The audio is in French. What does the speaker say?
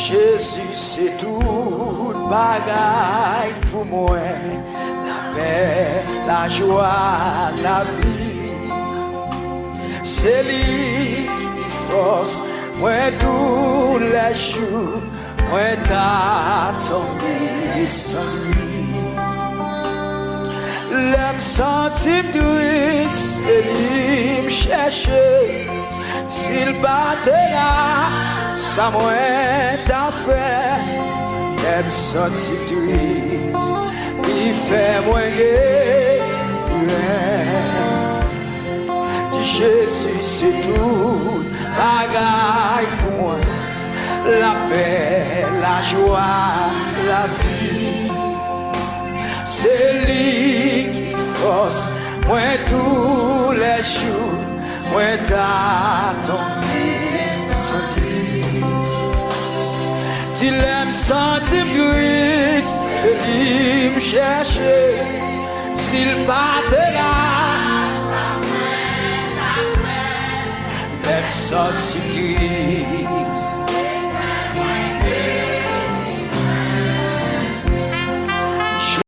Jésus, c'est tout bagay pour moi. La paix, la joie, la vie. C'est lui qui force, moi tous les jours, moi t'attends sans lui. L'aime sentir douce, c'est lui me chercher. S'il battait là, ça moins t'a fait. L'aime sentir douce, il fait moins gai. Jésus, c'est tout bagay pour moi. La paix, la joie, la vie. C'est lui qui force, moi tous les jours, moi t'attends sans lui. Tu l'aimes sentir douce, c'est lui me chercher. S'il partait là, l'aime sentir douce.